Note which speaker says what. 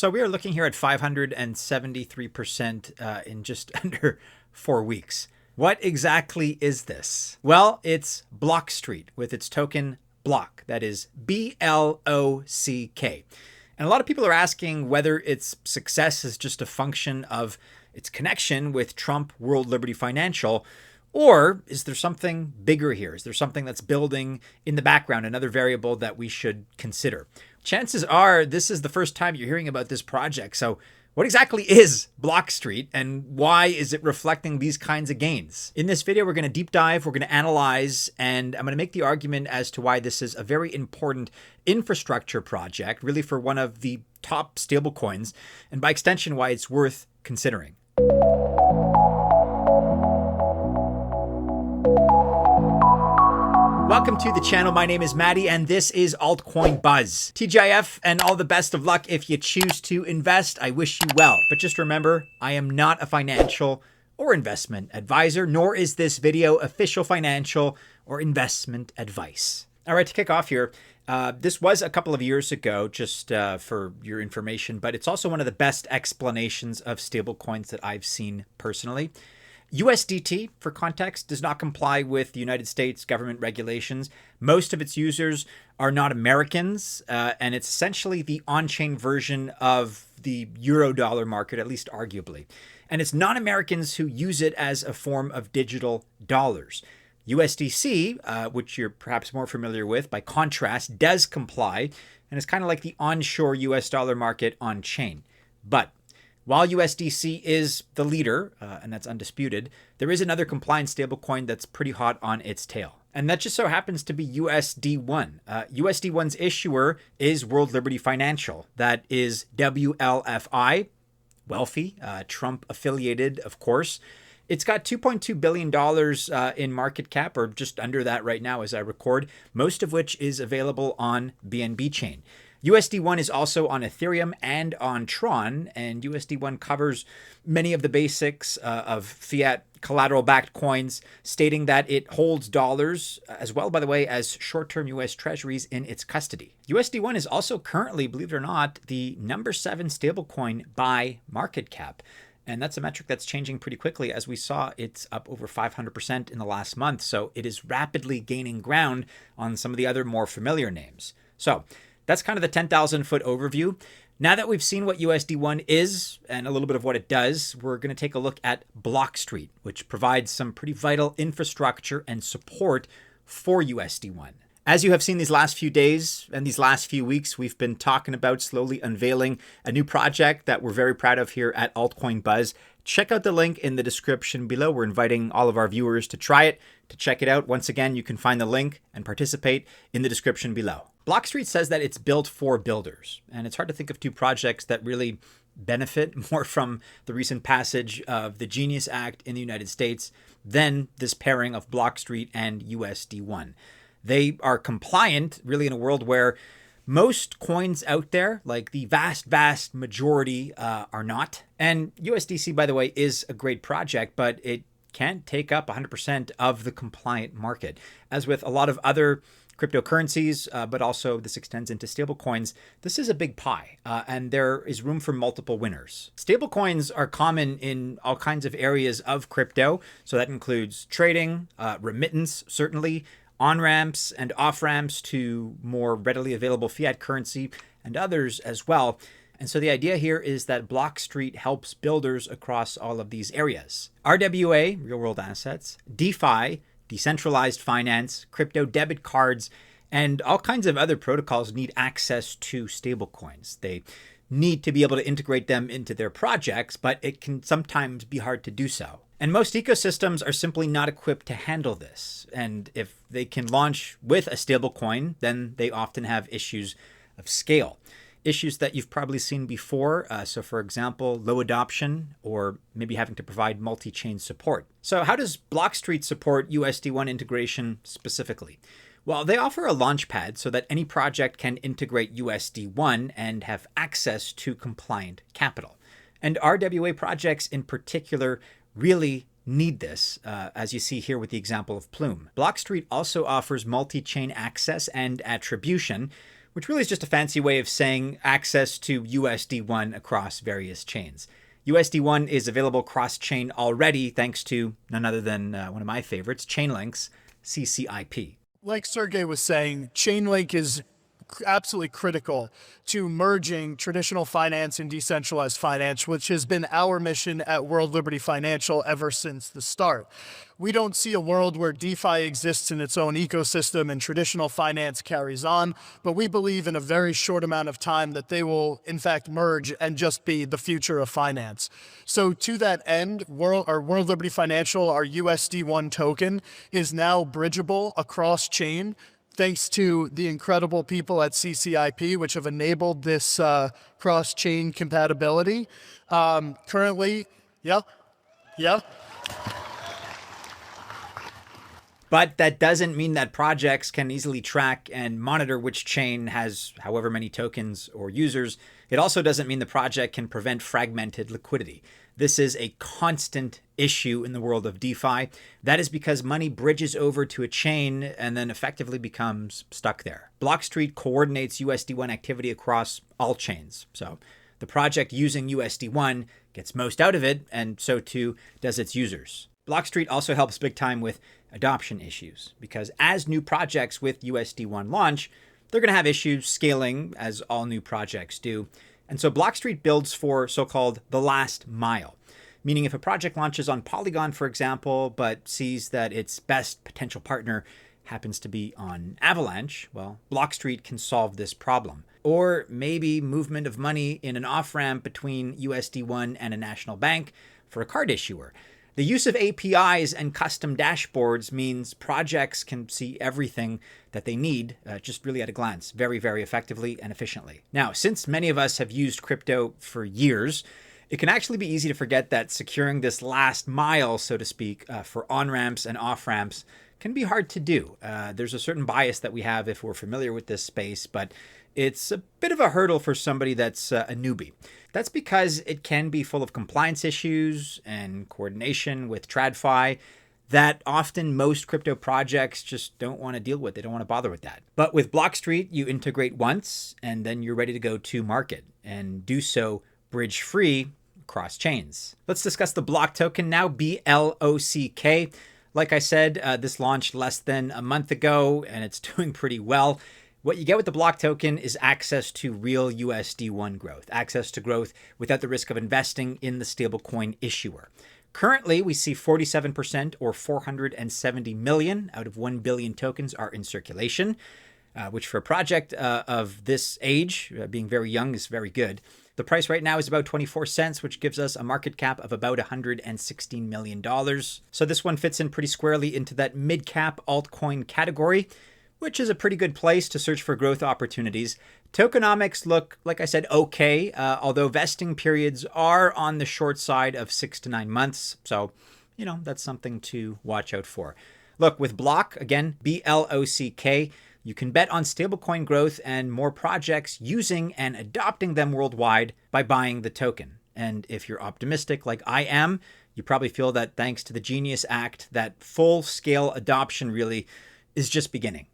Speaker 1: So we are looking here at 573% in just under 4 weeks. What exactly is this? Well, it's Blockstreet with its token Block. That is BLOCK. And a lot of people are asking whether its success is just a function of its connection with Trump World Liberty Financial, or is there something bigger here? Is there something that's building in the background, another variable that we should consider? Chances are this is the first time you're hearing about this project. So what exactly is Blockstreet and why is it reflecting these kinds of gains? In this video, we're going to deep dive, we're going to analyze, and I'm going to make the argument as to why this is a very important infrastructure project, really for one of the top stablecoins, and by extension, why it's worth considering. Welcome to the channel. My name is Maddie, and this is Altcoin Buzz. TGIF, and all the best of luck if you choose to invest. I wish you well. But just remember, I am not a financial or investment advisor, nor is this video official financial or investment advice. All right, to kick off here, this was a couple of years ago, just for your information, but it's also one of the best explanations of stablecoins that I've seen personally. USDT, for context, does not comply with the United States government regulations. Most of its users are not Americans, and it's essentially the on-chain version of the euro-dollar market, at least arguably. And it's non-Americans who use it as a form of digital dollars. USDC, which you're perhaps more familiar with, by contrast, does comply, and it's kind of like the onshore US dollar market on-chain. But while USDC is the leader, and that's undisputed, there is another compliant stablecoin that's pretty hot on its tail. And that just so happens to be USD1. USD1's issuer is World Liberty Financial. That is WLFI, wealthy, Trump affiliated, of course. It's got $2.2 billion in market cap, or just under that right now as I record, most of which is available on BNB chain. USD1 is also on Ethereum and on Tron, and USD1 covers many of the basics of fiat collateral-backed coins, stating that it holds dollars as well, by the way, as short-term US treasuries in its custody. USD1 is also currently, believe it or not, the number 7 stablecoin by market cap. And that's a metric that's changing pretty quickly. As we saw, it's up over 500% in the last month. So it is rapidly gaining ground on some of the other more familiar names. So that's kind of the 10,000 foot overview. Now that we've seen what USD1 is and a little bit of what it does, we're going to take a look at Blockstreet, which provides some pretty vital infrastructure and support for USD1. As you have seen these last few days and these last few weeks, we've been talking about slowly unveiling a new project that we're very proud of here at Altcoin Buzz. Check out the link in the description below. We're inviting all of our viewers to try it, to check it out. Once again, you can find the link and participate in the description below. Blockstreet says that it's built for builders, and it's hard to think of two projects that really benefit more from the recent passage of the Genius Act in the United States than this pairing of Blockstreet and USD1. They are compliant, really, in a world where most coins out there, like the vast majority, are not. And USDC, by the way, is a great project, but it can't take up 100% of the compliant market. As with a lot of other cryptocurrencies, but also this extends into stablecoins, this is a big pie, and there is room for multiple winners. Stablecoins are common in all kinds of areas of crypto, so that includes trading, remittance, certainly, on-ramps and off-ramps to more readily available fiat currency and others as well. And so the idea here is that Blockstreet helps builders across all of these areas. RWA, real-world assets, DeFi, decentralized finance, crypto debit cards, and all kinds of other protocols need access to stablecoins. They need to be able to integrate them into their projects, but it can sometimes be hard to do so. And most ecosystems are simply not equipped to handle this. And if they can launch with a stablecoin, then they often have issues of scale. Issues that you've probably seen before. So for example, low adoption, or maybe having to provide multi-chain support. So how does Blockstreet support USD1 integration specifically? Well, they offer a launchpad so that any project can integrate USD1 and have access to compliant capital. And RWA projects in particular really need this, as you see here with the example of Plume. Blockstreet also offers multi-chain access and attribution, which really is just a fancy way of saying access to USD1 across various chains. USD1 is available cross-chain already thanks to none other than one of my favorites, Chainlink's CCIP.
Speaker 2: Like Sergey was saying, Chainlink is absolutely critical to merging traditional finance and decentralized finance, which has been our mission at World Liberty Financial ever since the start. We don't see a world where DeFi exists in its own ecosystem and traditional finance carries on, but we believe in a very short amount of time that they will, in fact, merge and just be the future of finance. So to that end, World Liberty Financial, our USD1 token, is now bridgeable across chain, thanks to the incredible people at CCIP, which have enabled this cross-chain compatibility. Currently, yeah.
Speaker 1: But that doesn't mean that projects can easily track and monitor which chain has however many tokens or users. It also doesn't mean the project can prevent fragmented liquidity. This is a constant issue in the world of DeFi. That is because money bridges over to a chain and then effectively becomes stuck there. Blockstreet coordinates USD1 activity across all chains. So the project using USD1 gets most out of it, and so too does its users. Blockstreet also helps big time with adoption issues, because as new projects with USD1 launch, they're going to have issues scaling, as all new projects do. And so Blockstreet builds for so-called the last mile, meaning if a project launches on Polygon, for example, but sees that its best potential partner happens to be on Avalanche, well, Blockstreet can solve this problem. Or maybe movement of money in an off-ramp between USD1 and a national bank for a card issuer. The use of APIs and custom dashboards means projects can see everything that they need just really at a glance, very, very effectively and efficiently. Now, since many of us have used crypto for years, it can actually be easy to forget that securing this last mile, so to speak, for on-ramps and off-ramps can be hard to do. There's a certain bias that we have if we're familiar with this space, but it's a bit of a hurdle for somebody that's a newbie. That's because it can be full of compliance issues and coordination with TradFi that often most crypto projects just don't want to deal with. They don't want to bother with that. But with Blockstreet, you integrate once and then you're ready to go to market and do so bridge free across chains. Let's discuss the Block token now, BLOCK. Like I said, this launched less than a month ago and it's doing pretty well. What you get with the Block token is access to real USD1 growth, access to growth without the risk of investing in the stablecoin issuer. Currently, we see 47% or 470 million out of 1 billion tokens are in circulation, which for a project of this age, being very young, is very good. The price right now is about 24 cents, which gives us a market cap of about $116 million. So this one fits in pretty squarely into that mid-cap altcoin category, which is a pretty good place to search for growth opportunities. Tokenomics look, like I said, okay, although vesting periods are on the short side of 6 to 9 months. So, that's something to watch out for. Look, with Block, again, BLOCK, you can bet on stablecoin growth and more projects using and adopting them worldwide by buying the token. And if you're optimistic like I am, you probably feel that thanks to the Genius Act, that full-scale adoption really is just beginning.